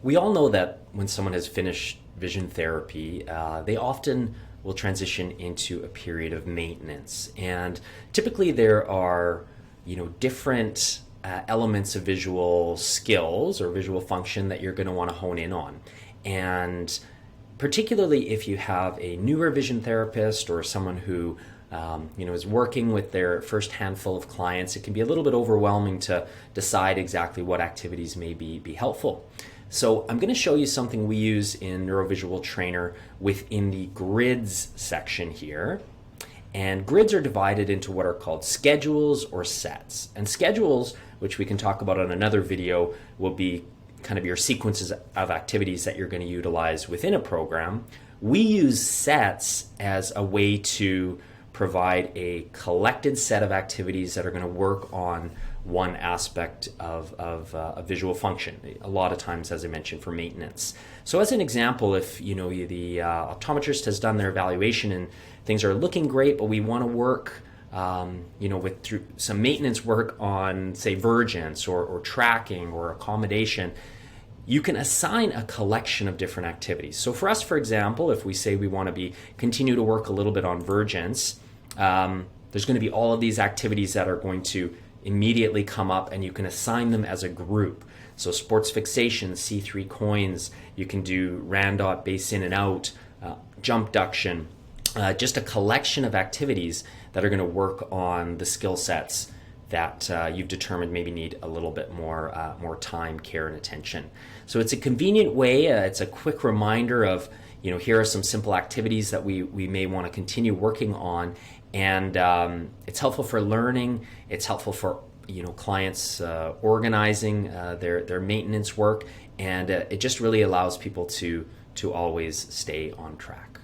We all know that when someone has finished vision therapy, they often will transition into a period of maintenance. And typically there are, different elements of visual skills or visual function that you're going to want to hone in on. And particularly if you have a newer vision therapist or someone who is working with their first handful of clients, it can be a little bit overwhelming to decide exactly what activities may be helpful. So I'm going to show you something we use in NeuroVisual Trainer within the grids section here. And grids are divided into what are called schedules or sets. And schedules, which we can talk about on another video, will be kind of your sequences of activities that you're going to utilize within a program. We use sets as a way to provide a collected set of activities that are going to work on one aspect of visual function, a lot of times, as I mentioned, for maintenance. So as an example, if the optometrist has done their evaluation and things are looking great, but we want to work through some maintenance work on, say, vergence or tracking or accommodation, you can assign a collection of different activities. So for us, for example, if we say we want to continue to work a little bit on vergence, there's going to be all of these activities that are going to immediately come up, and you can assign them as a group. So sports fixation, C3 coins, you can do randot, base in and out, jump duction, just a collection of activities that are going to work on the skill sets that you've determined maybe need a little bit more time, care, and attention. So it's a convenient way, it's a quick reminder of, here are some simple activities that we may want to continue working on. And it's helpful for learning. It's helpful for clients organizing their maintenance work, and it just really allows people to always stay on track.